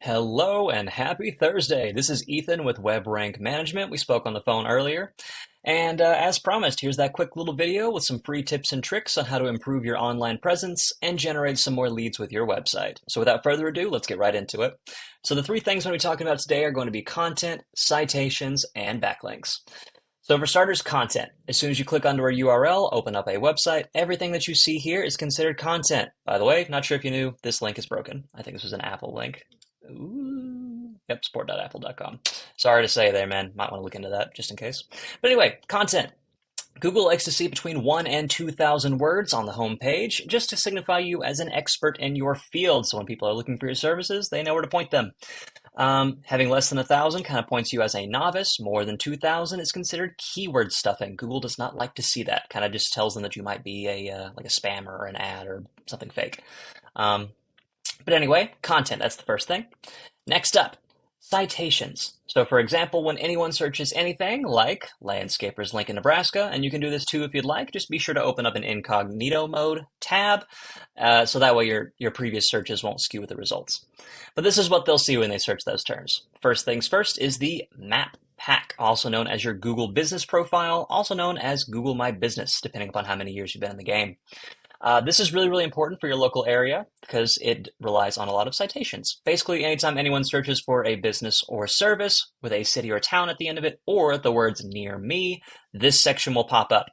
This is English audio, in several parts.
Hello and happy Thursday. This is Ethan with Web Rank Management. We spoke on the phone earlier. And as promised, here's that quick little video with some free tips and tricks on how to improve your online presence and generate some more leads with your website. So without further ado, let's get right into it. So the three things we're going to be talking about today are going to be content, citations, and backlinks. So for starters, content. As soon as you click onto a URL, open up a website, everything that you see here is considered content. By the way, not sure if you knew, this link is broken. I think this was an Apple link. Ooh. Yep, support.apple.com. Sorry to say there, man. Might want to look into that just in case. But anyway, content. Google likes to see between 1 and 2,000 words on the home page just to signify you as an expert in your field. So when people are looking for your services, they know where to point them. Having less than 1,000 kind of points you as a novice. More than 2,000 is considered keyword stuffing. Google does not like to see that. Kind of just tells them that you might be like a spammer or an ad or something fake. But anyway, content, that's the first thing. Next up, citations. So for example, when anyone searches anything like landscapers link in Nebraska, and you can do this too if you'd like, just be sure to open up an incognito mode tab, so that way your previous searches won't skew with the results. But this is what they'll see when they search those terms. First things first is the map pack, also known as your Google business profile, also known as Google My Business, depending upon how many years you've been in the game. This is really, really important for your local area because it relies on a lot of citations. Basically, anytime anyone searches for a business or service with a city or town at the end of it, or the words near me, this section will pop up.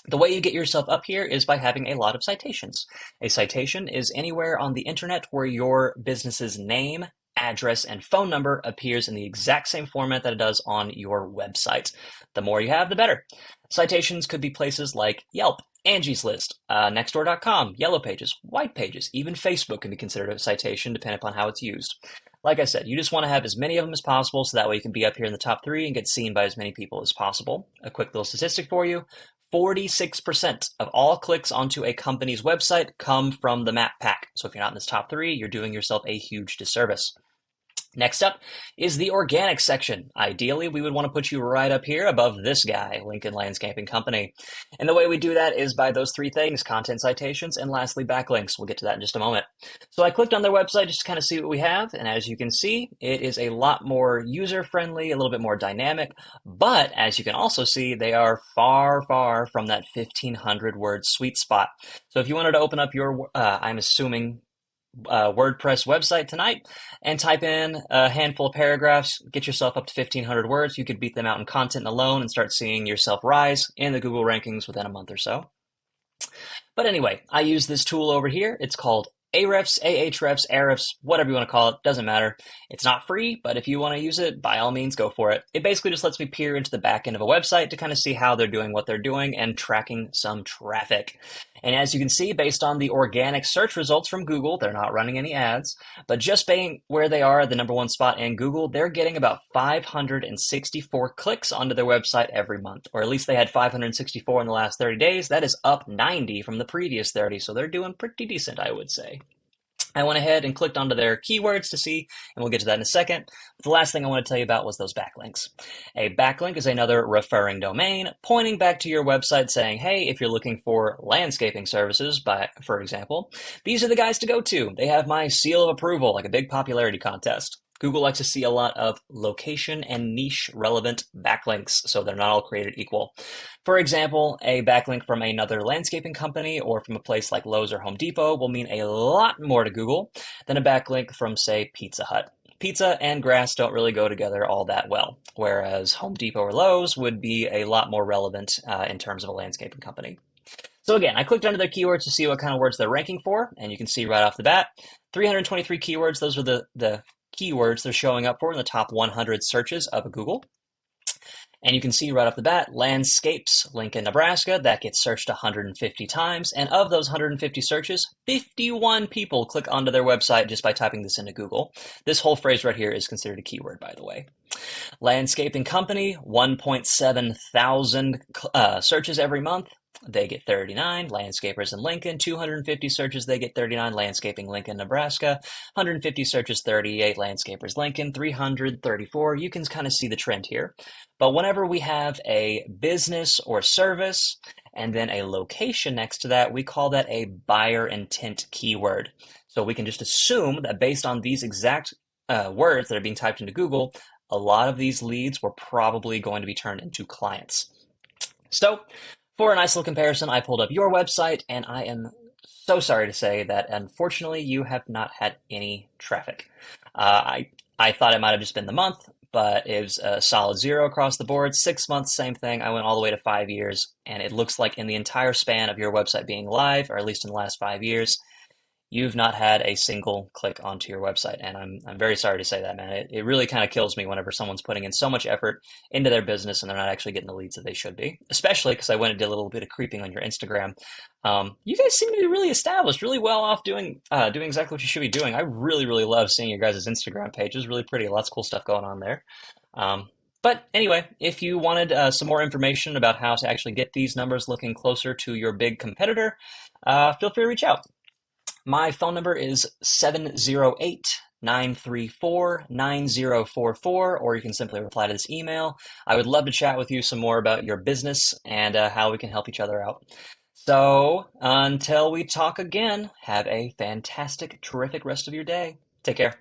The way you get yourself up here is by having a lot of citations. A citation is anywhere on the internet where your business's name, address, and phone number appears in the exact same format that it does on your website. The more you have, the better. Citations could be places like Yelp, Angie's List, Nextdoor.com, Yellow Pages, White Pages, even Facebook can be considered a citation depending upon how it's used. Like I said, you just want to have as many of them as possible so that way you can be up here in the top 3 and get seen by as many people as possible. A quick little statistic for you. 46% of all clicks onto a company's website come from the map pack. So if you're not in this top 3, you're doing yourself a huge disservice. Next up is the organic section. Ideally, we would want to put you right up here above this guy, Lincoln Landscaping Company. And the way we do that is by those three things, content, citations, and lastly, backlinks. We'll get to that in just a moment. So I clicked on their website just to kind of see what we have. And as you can see, it is a lot more user-friendly, a little bit more dynamic. But as you can also see, they are far, far from that 1,500 word sweet spot. So if you wanted to open up your, I'm assuming, WordPress website tonight and type in a handful of paragraphs, get yourself up to 1,500 words. You could beat them out in content alone and start seeing yourself rise in the Google rankings within a month or so. But anyway, I use this tool over here. It's called Ahrefs, Ahrefs, Ahrefs, whatever you want to call it, doesn't matter. It's not free, but if you want to use it, by all means, go for it. It basically just lets me peer into the back end of a website to kind of see how they're doing what they're doing and tracking some traffic. And as you can see, based on the organic search results from Google, they're not running any ads, but just being where they are, the #1 spot in Google, they're getting about 564 clicks onto their website every month, or at least they had 564 in the last 30 days. That is up 90 from the previous 30, so they're doing pretty decent, I would say. I went ahead and clicked onto their keywords to see, and we'll get to that in a second. But the last thing I want to tell you about was those backlinks. A backlink is another referring domain pointing back to your website saying, hey, if you're looking for landscaping services, for example, these are the guys to go to. They have my seal of approval, like a big popularity contest. Google likes to see a lot of location and niche relevant backlinks, so they're not all created equal. For example, a backlink from another landscaping company or from a place like Lowe's or Home Depot will mean a lot more to Google than a backlink from, say, Pizza Hut. Pizza and grass don't really go together all that well, whereas Home Depot or Lowe's would be a lot more relevant in terms of a landscaping company. So again, I clicked under their keywords to see what kind of words they're ranking for, and you can see right off the bat, 323 keywords. Those are the keywords they're showing up for in the top 100 searches of Google. And you can see right off the bat, landscapes, link in Nebraska, that gets searched 150 times. And of those 150 searches, 51 people click onto their website just by typing this into Google. This whole phrase right here is considered a keyword, by the way. Landscaping company, 1.7 thousand searches every month. They get 39. Landscapers in Lincoln, 250 searches, they get 39. Landscaping Lincoln, Nebraska, 150 searches, 38. Landscapers Lincoln, 334. You can kind of see the trend here. But whenever we have a business or service and then a location next to that, we call that a buyer intent keyword. So we can just assume that based on these exact words that are being typed into Google, a lot of these leads were probably going to be turned into clients. So, for a nice little comparison, I pulled up your website, and I am so sorry to say that unfortunately you have not had any traffic. I thought it might have just been the month, but it was a solid zero across the board. 6 months, same thing. I went all the way to 5 years, and it looks like in the entire span of your website being live, or at least in the last 5 years, you've not had a single click onto your website. And I'm very sorry to say that, man. It really kind of kills me whenever someone's putting in so much effort into their business and they're not actually getting the leads that they should be, especially because I went and did a little bit of creeping on your Instagram. You guys seem to be really established, really well off doing exactly what you should be doing. I really, really love seeing your guys' Instagram page. It's really pretty. Lots of cool stuff going on there. But anyway, if you wanted some more information about how to actually get these numbers looking closer to your big competitor, feel free to reach out. My phone number is 708 934 9044, or you can simply reply to this email. I would love to chat with you some more about your business and how we can help each other out. So until we talk again, have a fantastic, terrific rest of your day. Take care.